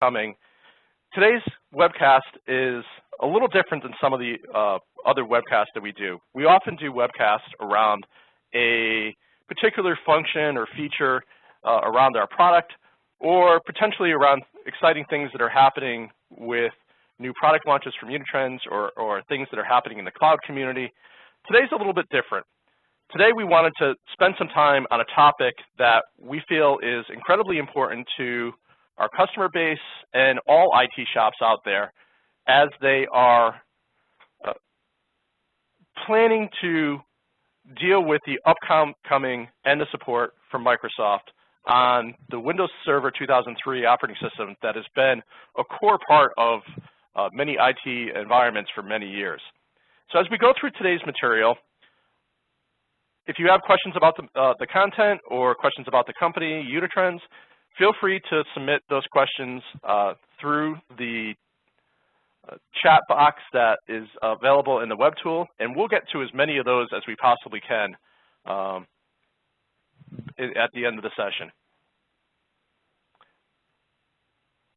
coming. Today's webcast is a little different than some of the other webcasts that we do. We often do webcasts around a particular function or feature around our product, or potentially around exciting things that are happening with new product launches from Unitrends or things that are happening in the cloud community. Today's a little bit different. Today we wanted to spend some time on a topic that we feel is incredibly important to our customer base and all IT shops out there as they are planning to deal with the upcoming end of support from Microsoft on the Windows Server 2003 operating system that has been a core part of many IT environments for many years. So as we go through today's material, if you have questions about the content or questions about the company, Unitrends, feel free to submit those questions through the chat box that is available in the web tool, and we'll get to as many of those as we possibly can at the end of the session.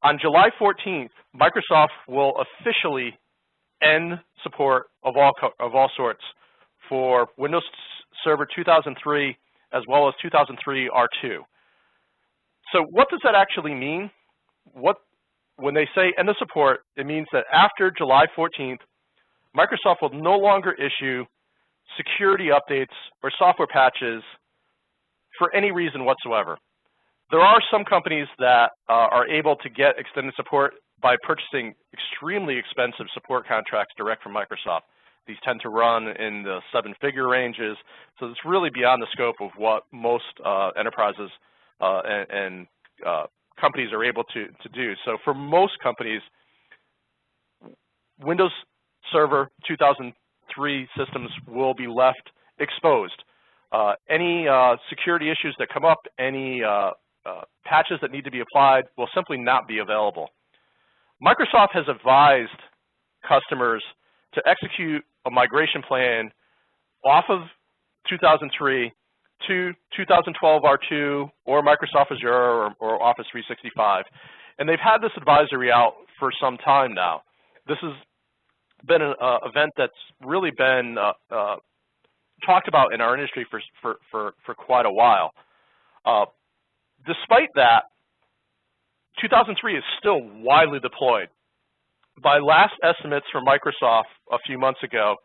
On July 14th, Microsoft will officially end support of all sorts for Windows Server 2003 as well as 2003 R2. So what does that actually mean? When they say end of support, it means that after July 14th, Microsoft will no longer issue security updates or software patches for any reason whatsoever. There are some companies that are able to get extended support by purchasing extremely expensive support contracts direct from Microsoft. These tend to run in the seven-figure ranges, so it's really beyond the scope of what most enterprises and companies are able to do. So for most companies, Windows Server 2003 systems will be left exposed. Any security issues that come up, any patches that need to be applied will simply not be available. Microsoft has advised customers to execute a migration plan off of 2003 to 2012 R2 or Microsoft Azure or Office 365. And they've had this advisory out for some time now. This has been an event that's really been talked about in our industry for quite a while. Despite that, 2003 is still widely deployed. By last estimates from Microsoft a few months ago,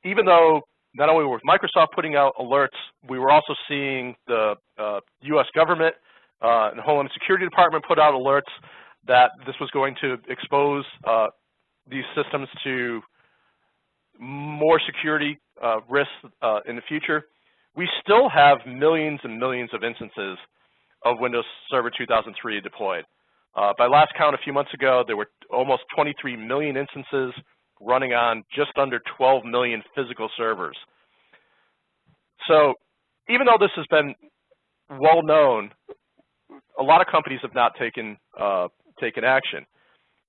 even though not only was Microsoft putting out alerts, we were also seeing the U.S. government and the Homeland Security Department put out alerts that this was going to expose these systems to more security risks in the future. We still have millions and millions of instances of Windows Server 2003 deployed. By last count a few months ago, there were almost 23 million instances running on just under 12 million physical servers. So even though this has been well known, a lot of companies have not taken action.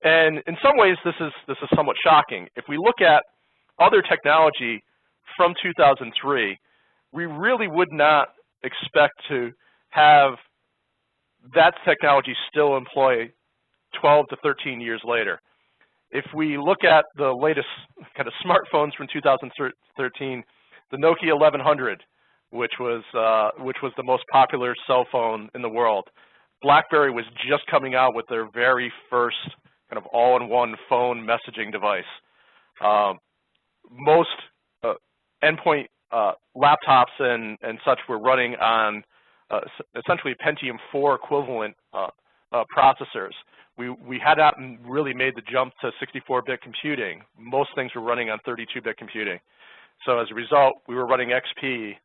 And in some ways, this is somewhat shocking. If we look at other technology from 2003, we really would not expect to have that technology still employ 12 to 13 years later. If we look at the latest kind of smartphones from 2013, the Nokia 1100, which was the most popular cell phone in the world. BlackBerry was just coming out with their very first kind of all-in-one phone messaging device. Most endpoint laptops and such were running on essentially Pentium 4 equivalent processors. We had not really made the jump to 64-bit computing. Most things were running on 32-bit computing. So as a result, we were running XP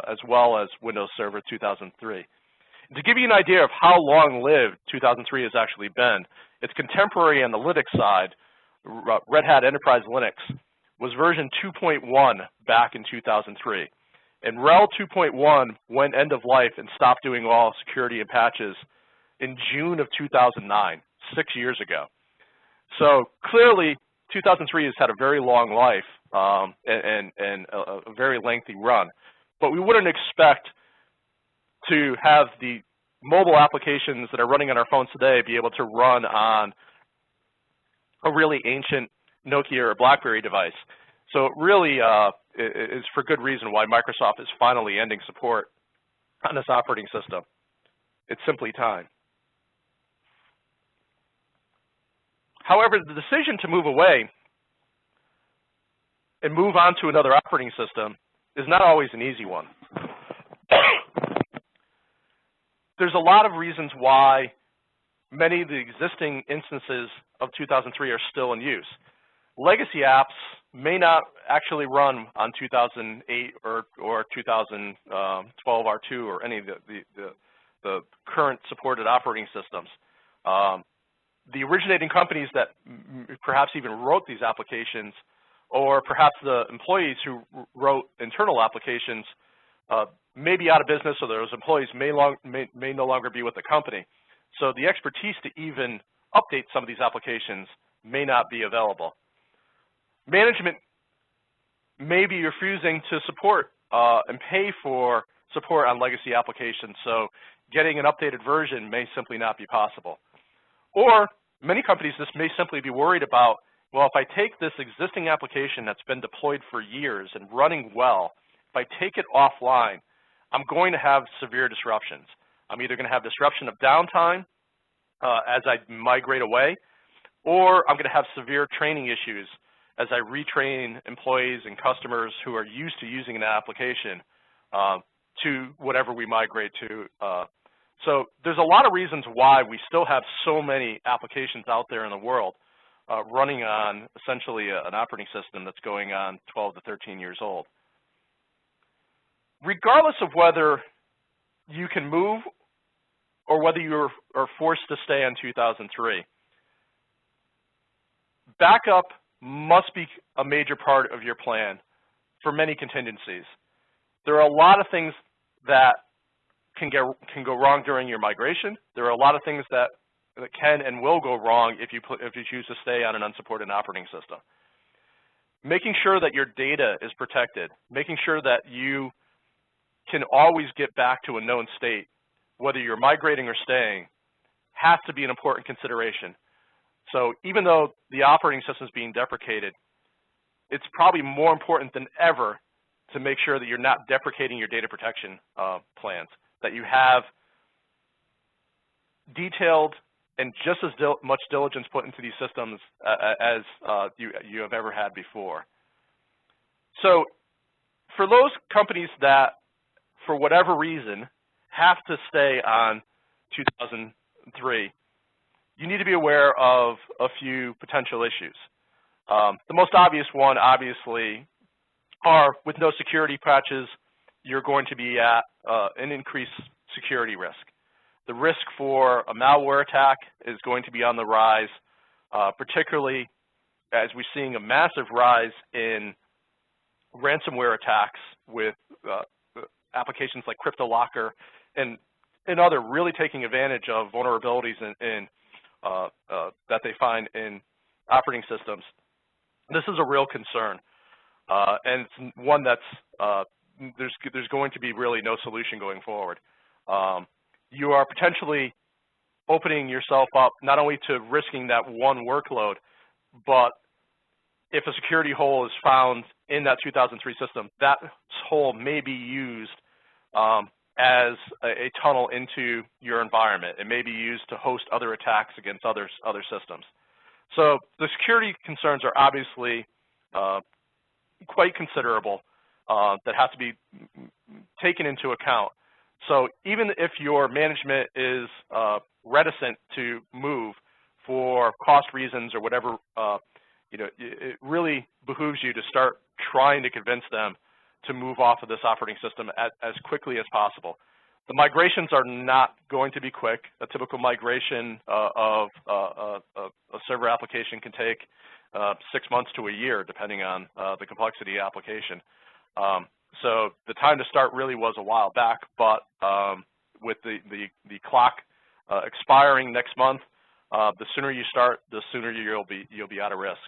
as well as Windows Server 2003. To give you an idea of how long-lived 2003 has actually been, its contemporary on the Linux side, Red Hat Enterprise Linux, was version 2.1 back in 2003. And RHEL 2.1 went end of life and stopped doing all security and patches in June of 2009, 6 years ago. So clearly, 2003 has had a very long life and a very lengthy run. But we wouldn't expect to have the mobile applications that are running on our phones today be able to run on a really ancient Nokia or BlackBerry device. So it really is for good reason why Microsoft is finally ending support on this operating system. It's simply time. However, the decision to move away and move on to another operating system is not always an easy one. There's a lot of reasons why many of the existing instances of 2003 are still in use. Legacy apps may not actually run on 2008 or 2012 R2 or any of the current supported operating systems. The originating companies that perhaps even wrote these applications, or perhaps the employees who wrote internal applications, may be out of business, or those employees may no longer be with the company. So the expertise to even update some of these applications may not be available. Management may be refusing to support and pay for support on legacy applications, so getting an updated version may simply not be possible. Or many companies just may simply be worried about, well, if I take this existing application that's been deployed for years and running well, if I take it offline, I'm going to have severe disruptions. I'm either going to have disruption of downtime as I migrate away, or I'm going to have severe training issues as I retrain employees and customers who are used to using an application to whatever we migrate to. So there's a lot of reasons why we still have so many applications out there in the world running on essentially an operating system that's going on 12 to 13 years old. Regardless of whether you can move or whether you are forced to stay on 2003, backup must be a major part of your plan for many contingencies. There are a lot of things that can go wrong during your migration. There are a lot of things that can and will go wrong if you choose to stay on an unsupported operating system. Making sure that your data is protected, making sure that you can always get back to a known state, whether you're migrating or staying, has to be an important consideration. So even though the operating system is being deprecated, it's probably more important than ever to make sure that you're not deprecating your data protection plans, that you have detailed and just as much diligence put into these systems as you have ever had before. So for those companies that, for whatever reason, have to stay on 2003, you need to be aware of a few potential issues. The most obvious one, obviously, are with no security patches, you're going to be at an increased security risk. The risk for a malware attack is going to be on the rise, particularly as we're seeing a massive rise in ransomware attacks with applications like CryptoLocker and other really taking advantage of vulnerabilities that they find in operating systems. This is a real concern, and it's one that's there's going to be really no solution going forward. You are potentially opening yourself up not only to risking that one workload, but if a security hole is found in that 2003 system, that hole may be used as a tunnel into your environment. It may be used to host other attacks against other systems. So the security concerns are obviously quite considerable that have to be taken into account. So even if your management is reticent to move for cost reasons or whatever, it really behooves you to start trying to convince them to move off of this operating system as quickly as possible. The migrations are not going to be quick. A typical migration of a server application can take 6 months to a year, depending on the complexity of the application. So the time to start really was a while back, but with the clock expiring next month, the sooner you start, the sooner you'll be out of risk.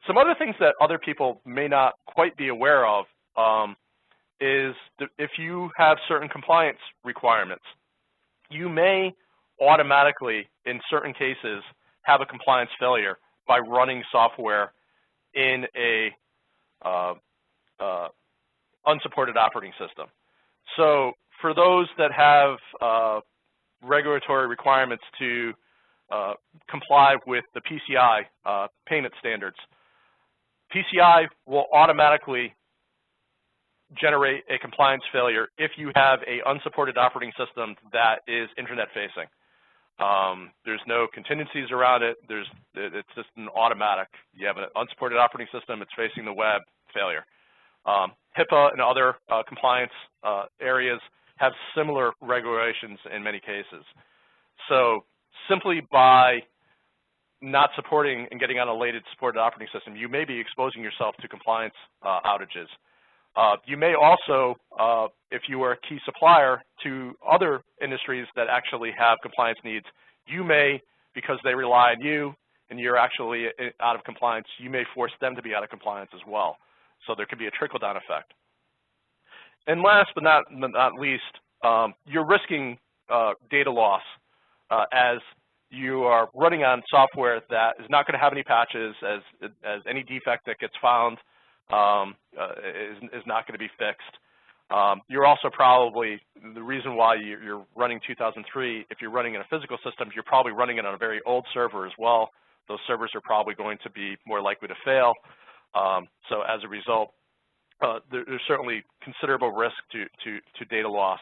Some other things that other people may not quite be aware of is if you have certain compliance requirements, you may automatically, in certain cases, have a compliance failure by running software in a unsupported operating system. So for those that have regulatory requirements to comply with the PCI payment standards, PCI will automatically generate a compliance failure if you have an unsupported operating system that is internet facing. There's no contingencies around it. It's just an automatic. You have an unsupported operating system, it's facing the web, failure. HIPAA and other compliance areas have similar regulations in many cases. So simply by not supporting and getting on a later supported operating system, you may be exposing yourself to compliance outages. You may also, if you are a key supplier to other industries that actually have compliance needs, you may, because they rely on you and you're actually out of compliance, you may force them to be out of compliance as well. So there could be a trickle-down effect. And last but not least, you're risking data loss as you are running on software that is not going to have any patches, as any defect that gets found is not going to be fixed. You're also probably, the reason why you're running 2003, if you're running in a physical system, you're probably running it on a very old server as well. Those servers are probably going to be more likely to fail. So as a result, there's certainly considerable risk to data loss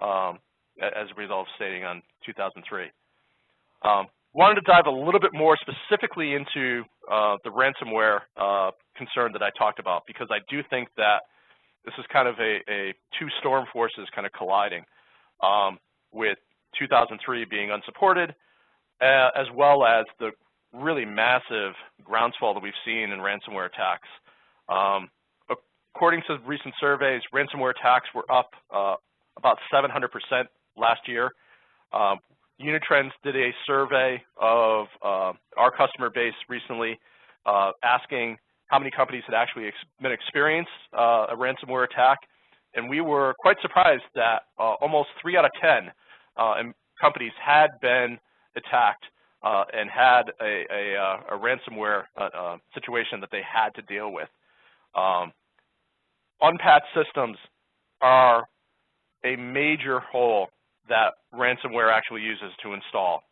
as a result of staying on 2003. Wanted to dive a little bit more specifically into the ransomware concern that I talked about, because I do think that this is kind of a two storm forces kind of colliding, with 2003 being unsupported, as well as the really massive groundswell that we've seen in ransomware attacks. According to recent surveys, ransomware attacks were up about 700% last year. Unitrends did a survey of our customer base recently, asking how many companies had actually been experienced a ransomware attack, and we were quite surprised that almost 3 out of 10 companies had been attacked and had a ransomware situation that they had to deal with. Unpatched systems are a major hole that ransomware actually uses to install,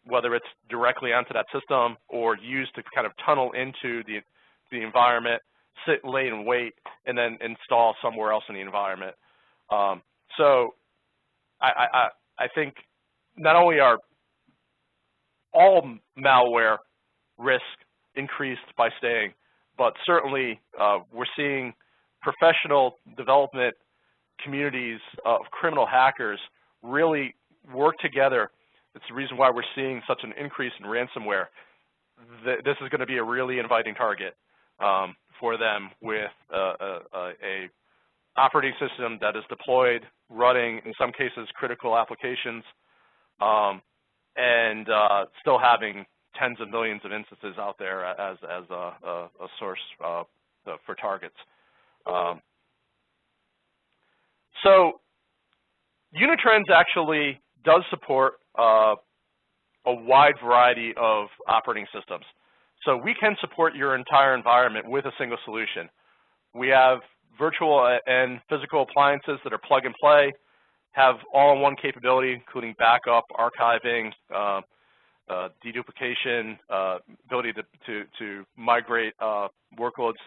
whether it's directly onto that system or used to kind of tunnel into the environment, sit, lay, and wait, and then install somewhere else in the environment. So I think not only are all malware risk increased by staying, but certainly we're seeing professional development communities of criminal hackers really work together. It's the reason why we're seeing such an increase in ransomware. This is going to be a really inviting target for them, with a operating system that is deployed, running, in some cases, critical applications, and still having tens of millions of instances out there as a source for targets. So Unitrends actually does support a wide variety of operating systems. So we can support your entire environment with a single solution. We have virtual and physical appliances that are plug and play, have all-in-one capability, including backup, archiving, deduplication, ability to migrate workloads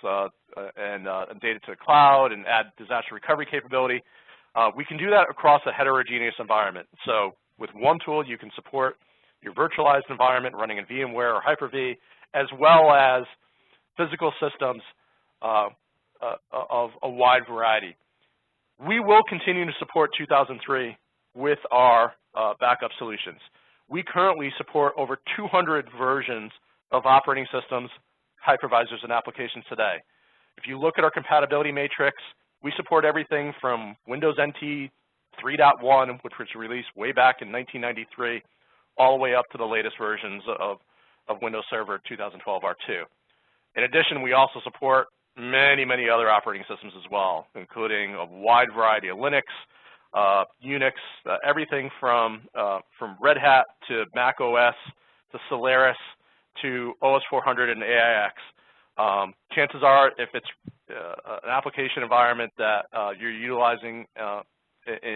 and data to the cloud, and add disaster recovery capability. We can do that across a heterogeneous environment. So with one tool, you can support your virtualized environment running in VMware or Hyper-V, as well as physical systems of a wide variety. We will continue to support 2003 with our backup solutions. We currently support over 200 versions of operating systems, hypervisors, and applications today. If you look at our compatibility matrix, we support everything from Windows NT 3.1, which was released way back in 1993, all the way up to the latest versions of Windows Server 2012 R2. In addition, we also support many, many other operating systems as well, including a wide variety of Linux, Unix, everything from Red Hat to Mac OS to Solaris to OS 400 and AIX. Chances are, if it's an application environment that you're utilizing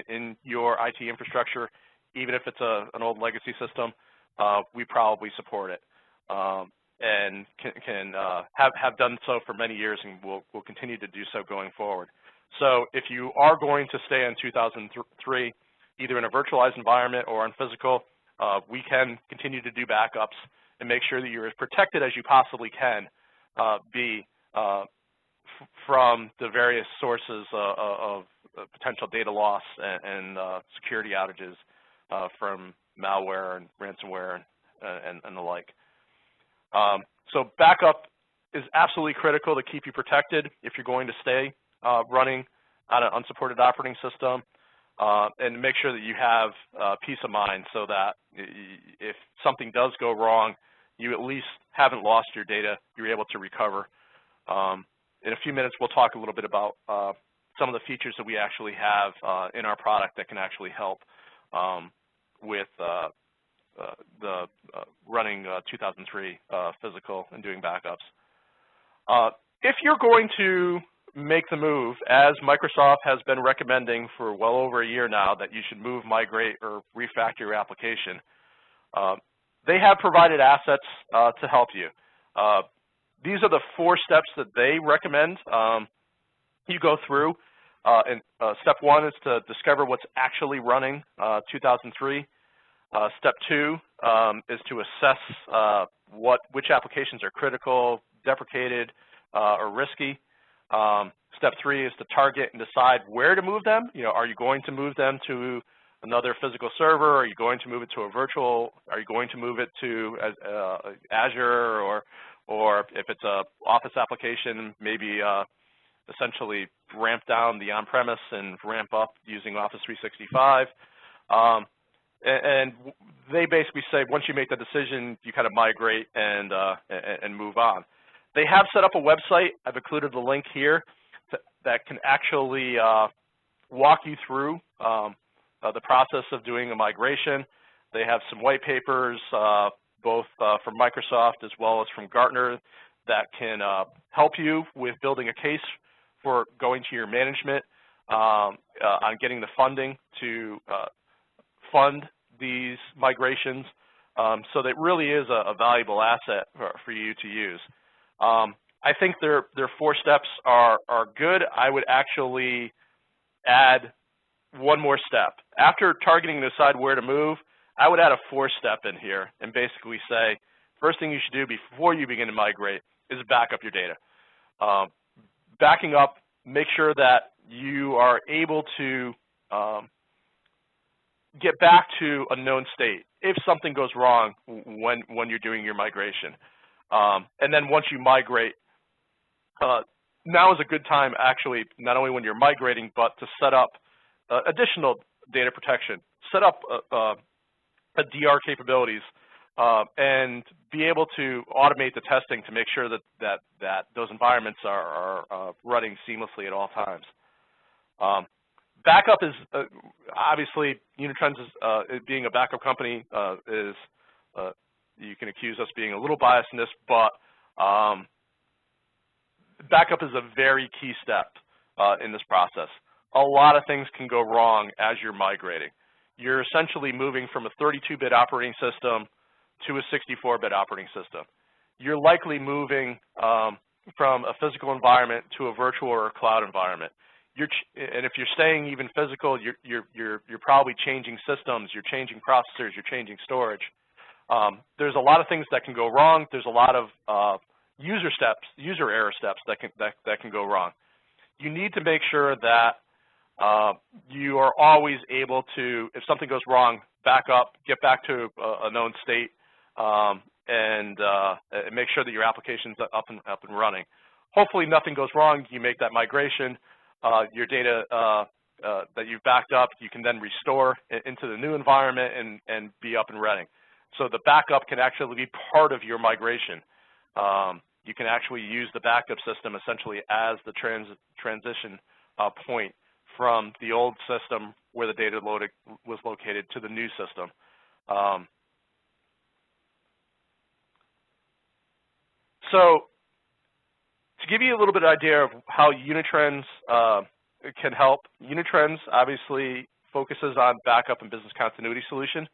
in your IT infrastructure, even if it's an old legacy system, we probably support it and can have done so for many years, and will continue to do so going forward. So if you are going to stay in 2003, either in a virtualized environment or on physical, we can continue to do backups and make sure that you're as protected as you possibly can be from the various sources of potential data loss and security outages from malware and ransomware and the like. So backup is absolutely critical to keep you protected if you're going to stay running on an unsupported operating system, and make sure that you have peace of mind so that if something does go wrong, you at least haven't lost your data, you're able to recover. In a few minutes, we'll talk a little bit about some of the features that we actually have in our product that can actually help with the running 2003 physical and doing backups. If you're going to make the move, as Microsoft has been recommending for well over a year now, that you should move, migrate, or refactor your application, they have provided assets to help you. These are the 4 steps that they recommend you go through. And step 1 is to discover what's actually running 2003. Step 2 is to assess which applications are critical, deprecated, or risky. Step 3 is to target and decide where to move them. Are you going to move them to another physical server? Are you going to move it to a virtual? Are you going to move it to Azure, or if it's a Office application, maybe essentially ramp down the on-premise and ramp up using Office 365? And they basically say once you make the decision, you kind of migrate and move on. They have set up a website. I've included the link here that can actually walk you through the process of doing a migration. They have some white papers, both from Microsoft as well as from Gartner, that can help you with building a case for going to your management on getting the funding to fund these migrations. So that really is a valuable asset for you to use. I think their 4 steps are good. I would actually add one more step. After targeting to decide where to move, I would add a 4th step in here and basically say, first thing you should do before you begin to migrate is back up your data. Backing up, make sure that you are able to get back to a known state if something goes wrong when you're doing your migration. And then once you migrate, now is a good time actually, not only when you're migrating, but to set up additional data protection, set up a DR capabilities, and be able to automate the testing to make sure that those environments are running seamlessly at all times. Backup is obviously Unitrends is being a backup company is you can accuse us being a little biased in this, but backup is a very key step in this process. A lot of things can go wrong as you're migrating. You're essentially moving from a 32-bit operating system to a 64-bit operating system. You're likely moving from a physical environment to a virtual or a cloud environment. And if you're staying even physical, you're probably changing systems, you're changing processors, you're changing storage. There's a lot of things that can go wrong. There's a lot of user error steps that can go wrong. You need to make sure that you are always able to, if something goes wrong, back up, get back to a known state, and make sure that your application's up and running. Hopefully nothing goes wrong. You make that migration. Your data that you've backed up, you can then restore into the new environment and be up and running. So the backup can actually be part of your migration. You can actually use the backup system essentially as the transition point from the old system where the data was located to the new system. So to give you a little bit of idea of how Unitrends can help, Unitrends obviously focuses on backup and business continuity solutions.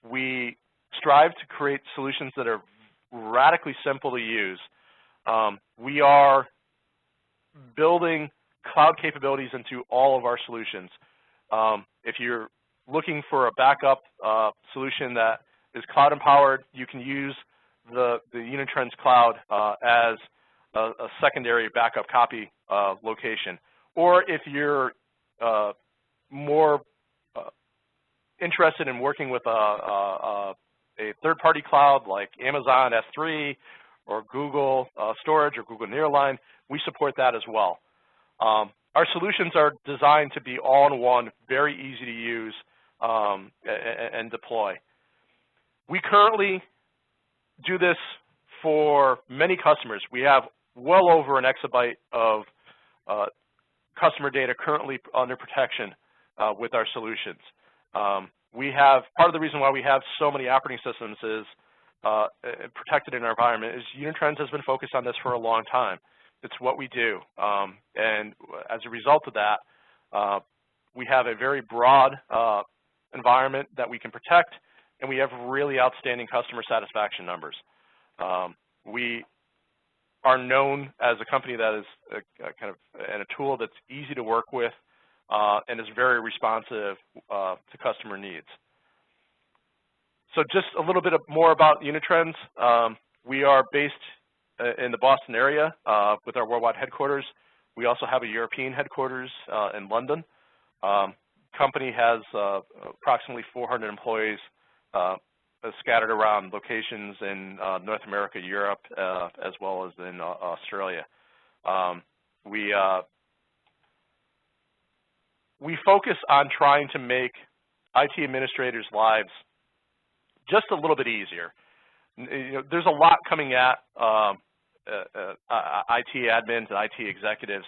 We strive to create solutions that are radically simple to use. We are building cloud capabilities into all of our solutions. If you're looking for a backup solution that is cloud empowered, you can use the Unitrends cloud as a secondary backup copy location. Or if you're more interested in working with a third-party cloud like Amazon S3 or Google Storage or Google Nearline, we support that as well. Our solutions are designed to be all-in-one, very easy to use and deploy. We currently do this for many customers. We have well over an exabyte of customer data currently under protection with our solutions. Part of the reason why we have so many operating systems is protected in our environment is Unitrends has been focused on this for a long time. It's what we do. And as a result of that, we have a very broad environment that we can protect, and we have really outstanding customer satisfaction numbers. We are known as a company that is and a tool that's easy to work with and is very responsive to customer needs. So just a little bit more about Unitrends. We are based in the Boston area with our worldwide headquarters. We also have a European headquarters in London. Company has approximately 400 employees scattered around locations in North America, Europe, as well as in Australia. We focus on trying to make IT administrators' lives just a little bit easier. You know, there's a lot coming at IT admins and IT executives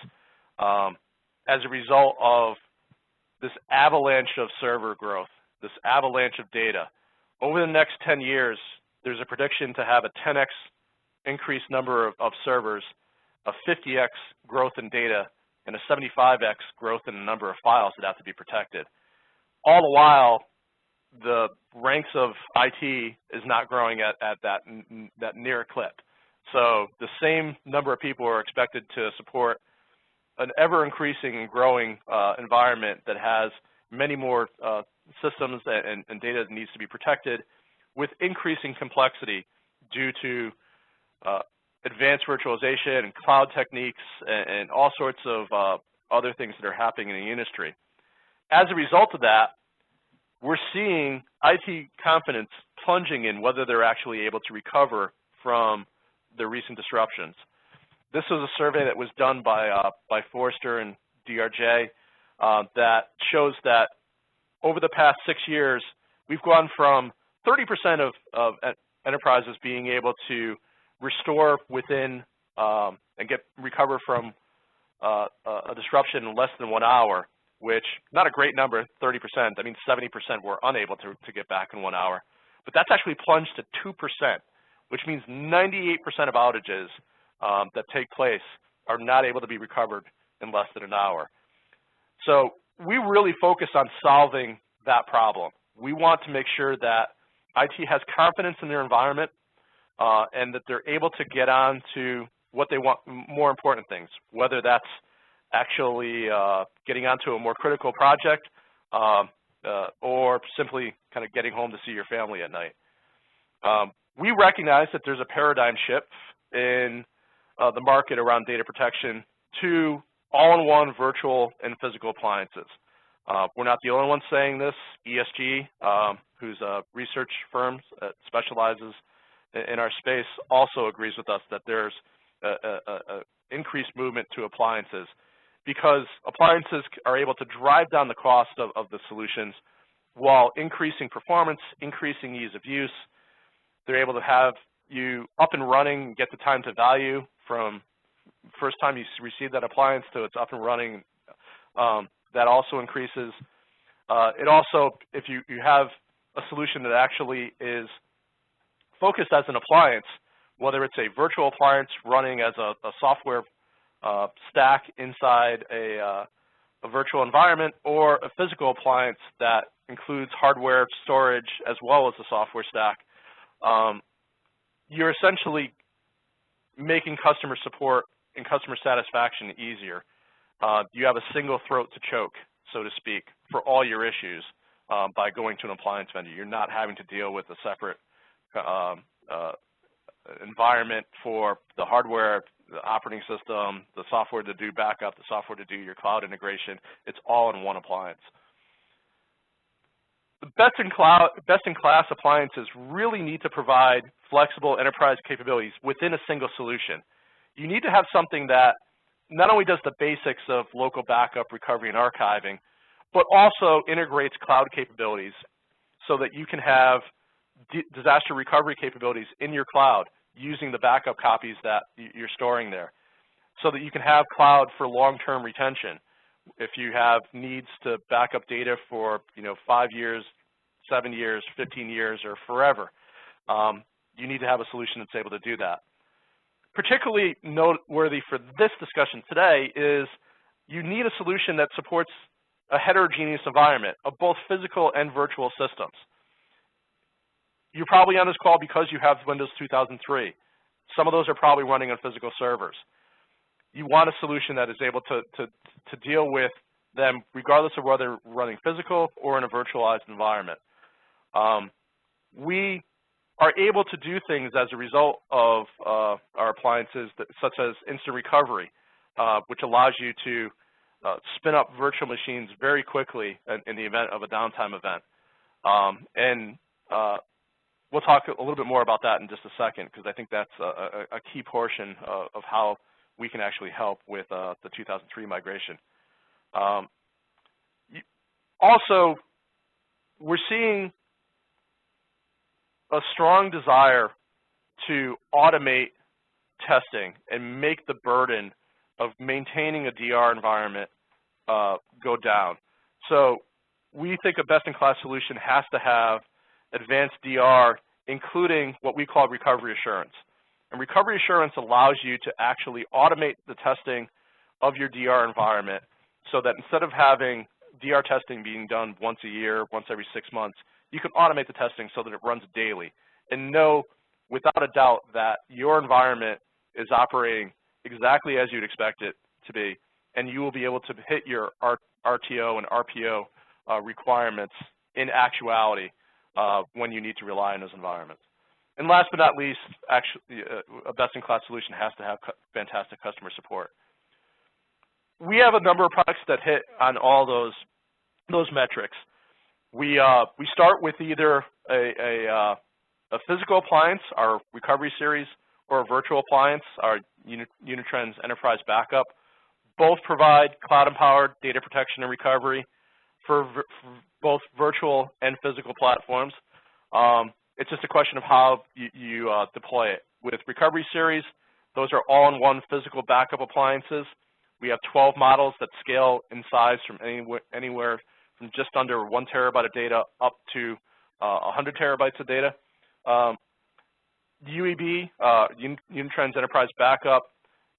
as a result of this avalanche of server growth, this avalanche of data. Over the next 10 years, there's a prediction to have a 10x increased number of servers, a 50x growth in data, and a 75x growth in the number of files that have to be protected. All the while, the ranks of IT is not growing at that near clip. So the same number of people are expected to support an ever-increasing and growing environment that has many more systems and data that needs to be protected with increasing complexity due to advanced virtualization and cloud techniques and all sorts of other things that are happening in the industry. As a result of that, we're seeing IT confidence plunging in whether they're actually able to recover from the recent disruptions. This was a survey that was done by Forrester and DRJ that shows that over the past 6 years, we've gone from 30% of enterprises being able to restore within and recover from a disruption in less than 1 hour, which not a great number, 30%. That means 70% were unable to get back in 1 hour. But that's actually plunged to 2%, which means 98% of outages that take place are not able to be recovered in less than an hour. So we really focus on solving that problem. We want to make sure that IT has confidence in their environment and that they're able to get on to what they want, more important things, whether that's actually getting onto a more critical project or simply kind of getting home to see your family at night. We recognize that there's a paradigm shift in the market around data protection to all-in-one virtual and physical appliances. We're not the only ones saying this. ESG, who's a research firm that specializes in our space, also agrees with us that there's an increased movement to appliances because appliances are able to drive down the cost of the solutions while increasing performance, increasing ease of use. They're able to have you up and running, get the time to value from first time you receive that appliance to it's up and running that also increases. It also, if you have a solution that actually is focused as an appliance, whether it's a virtual appliance running as a software stack inside a virtual environment, or a physical appliance that includes hardware, storage, as well as the software stack, you're essentially making customer support and customer satisfaction easier. You have a single throat to choke, so to speak, for all your issues by going to an appliance vendor. You're not having to deal with a separate environment for the hardware, the operating system, the software to do backup, the software to do your cloud integration. It's all in one appliance. The best-in-class appliances really need to provide flexible enterprise capabilities within a single solution. You need to have something that not only does the basics of local backup, recovery, and archiving, but also integrates cloud capabilities so that you can have disaster recovery capabilities in your cloud using the backup copies that you're storing there, so that you can have cloud for long-term retention. If you have needs to back up data for 5 years, 7 years, 15 years, or forever, you need to have a solution that's able to do that. Particularly noteworthy for this discussion today is you need a solution that supports a heterogeneous environment of both physical and virtual systems. You're probably on this call because you have Windows 2003. Some of those are probably running on physical servers. You want a solution that is able to deal with them regardless of whether running physical or in a virtualized environment. We are able to do things as a result of our appliances, such as instant recovery, which allows you to spin up virtual machines very quickly in the event of a downtime event. We'll talk a little bit more about that in just a second, because I think that's a key portion of how we can actually help with the 2003 migration. Also, we're seeing a strong desire to automate testing and make the burden of maintaining a DR environment go down. So we think a best-in-class solution has to have advanced DR, including what we call recovery assurance. And recovery assurance allows you to actually automate the testing of your DR environment, so that instead of having DR testing being done once a year, once every 6 months, you can automate the testing so that it runs daily and know without a doubt that your environment is operating exactly as you'd expect it to be, and you will be able to hit your RTO and RPO requirements in actuality when you need to rely on those environments. And last but not least, actually, a best-in-class solution has to have fantastic customer support. We have a number of products that hit on all those metrics. We start with either a physical appliance, our recovery series, or a virtual appliance, our Unitrends Enterprise Backup. Both provide cloud-empowered data protection and recovery for both virtual and physical platforms. It's just a question of how you deploy it. With recovery series, those are all-in-one physical backup appliances. We have 12 models that scale in size from anywhere from just under 1 terabyte of data up to 100 terabytes of data. UEB, Unitrends Enterprise Backup,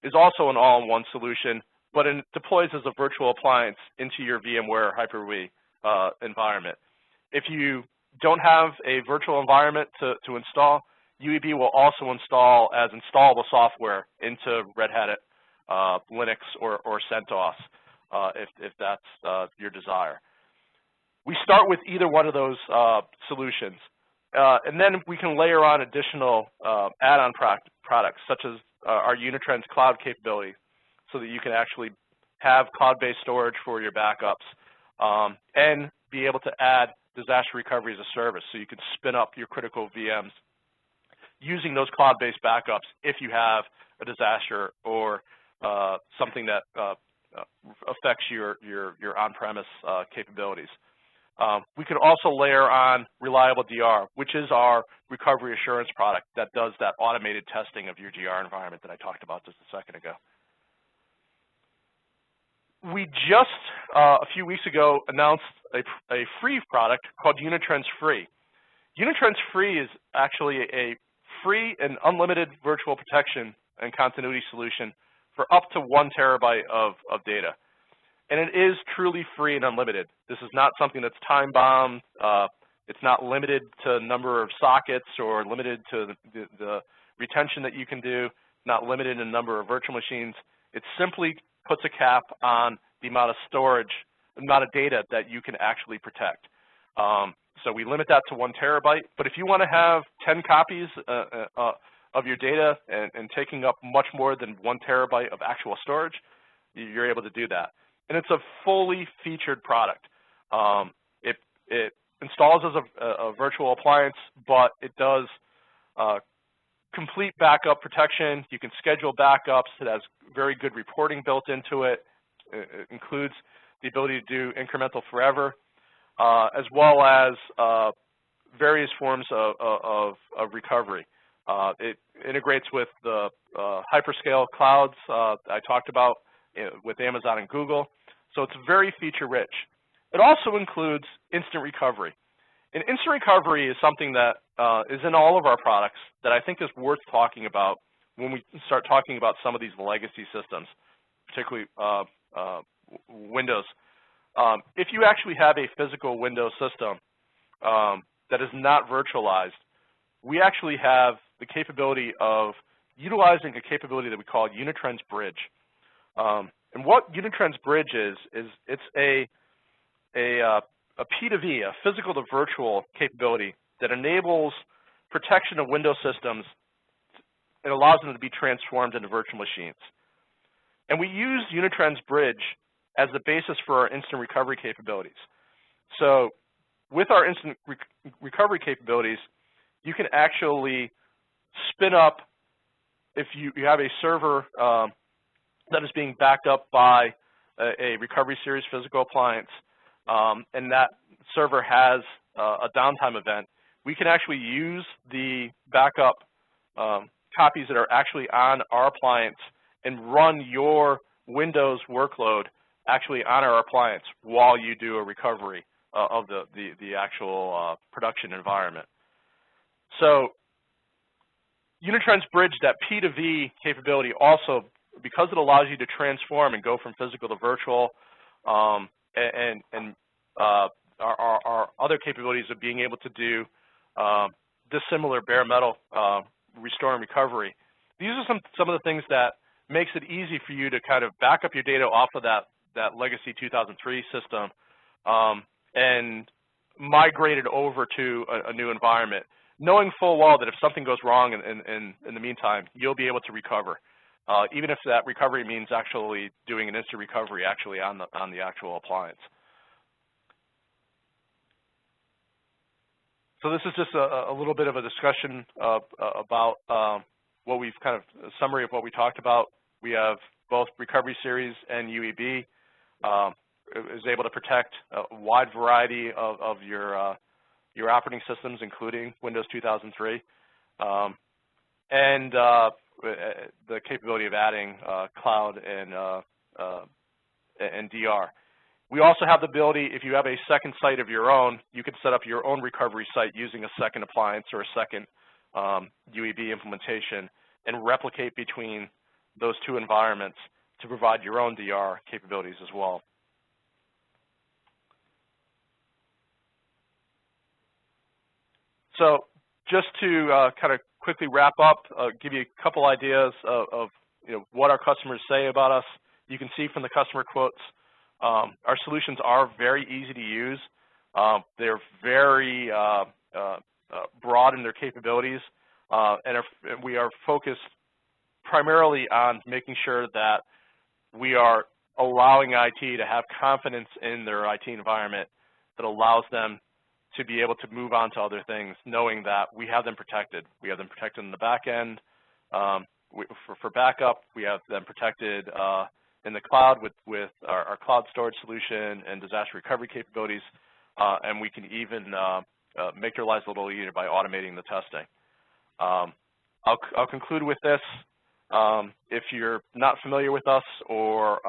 is also an all-in-one solution, but it deploys as a virtual appliance into your VMware Hyper-V environment. If you don't have a virtual environment to install, UEB will also install as installable software into Red Hat, Linux, or CentOS, if that's your desire. We start with either one of those solutions, and then we can layer on additional add-on products, such as our Unitrends cloud capability, so that you can actually have cloud-based storage for your backups and be able to add disaster recovery as a service, so you can spin up your critical VMs using those cloud-based backups if you have a disaster or something that affects your on-premise capabilities. We can also layer on Reliable DR, which is our recovery assurance product that does that automated testing of your DR environment that I talked about just a second ago. We just, a few weeks ago, announced a free product called Unitrends Free. Unitrends Free is actually a free and unlimited virtual protection and continuity solution for up to 1 terabyte of data. And it is truly free and unlimited. This is not something that's time-bound. It's not limited to number of sockets or limited to the retention that you can do, not limited in number of virtual machines. It simply puts a cap on the amount of storage, the amount of data that you can actually protect. So we limit that to 1 terabyte, but if you want to have 10 copies of your data and taking up much more than 1 terabyte of actual storage, you're able to do that. And it's a fully featured product. It installs as a virtual appliance, but it does complete backup protection. You can schedule backups. It has very good reporting built into it. It includes the ability to do incremental forever, as well as various forms of recovery. It integrates with the hyperscale clouds I talked about with Amazon and Google, so it's very feature-rich. It also includes instant recovery. And instant recovery is something that is in all of our products that I think is worth talking about when we start talking about some of these legacy systems, particularly Windows. If you actually have a physical Windows system that is not virtualized, we actually have the capability of utilizing a capability that we call Unitrans Bridge. And what Unitrans Bridge is it's a P2V, a physical to virtual capability that enables protection of Windows systems and allows them to be transformed into virtual machines. And we use Unitrans Bridge as the basis for our instant recovery capabilities. So with our instant recovery capabilities, you can actually spin up, if you have a server that is being backed up by a recovery series physical appliance, and that server has a downtime event, we can actually use the backup copies that are actually on our appliance and run your Windows workload actually on our appliance while you do a recovery of the actual production environment. So Unitrends Bridge, that P2V capability also, because it allows you to transform and go from physical to virtual, and our other capabilities of being able to do dissimilar bare metal restore and recovery. These are some of the things that makes it easy for you to kind of back up your data off of that legacy 2003 system and migrate it over to a new environment, knowing full well that if something goes wrong in the meantime, you'll be able to recover, even if that recovery means actually doing an instant recovery actually on the actual appliance. So this is just a little bit of a discussion about what we've kind of, a summary of what we talked about. We have both recovery series and UEB. Is able to protect a wide variety of your operating systems, including Windows 2003, and the capability of adding cloud and DR. We also have the ability, if you have a second site of your own, you can set up your own recovery site using a second appliance or a second UEB implementation and replicate between those two environments to provide your own DR capabilities as well. So just to kind of quickly wrap up, give you a couple ideas of what our customers say about us. You can see from the customer quotes, our solutions are very easy to use. They're very broad in their capabilities, and we are focused primarily on making sure that we are allowing IT to have confidence in their IT environment that allows them to be able to move on to other things, knowing that we have them protected. We have them protected in the back end. For backup, we have them protected in the cloud with our cloud storage solution and disaster recovery capabilities, and we can even make their lives a little easier by automating the testing. I'll conclude with this. If you're not familiar with us or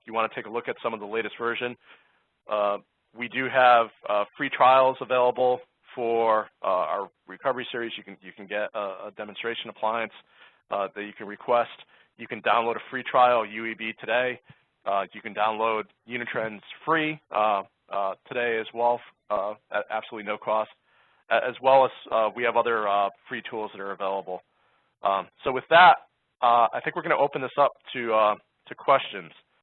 you want to take a look at some of the latest version, we do have free trials available for our recovery series. You can get a demonstration appliance that you can request. You can download a free trial UEB today. You can download Unitrends free today as well at absolutely no cost, as well as we have other free tools that are available. So with that, I think we're going to open this up to questions.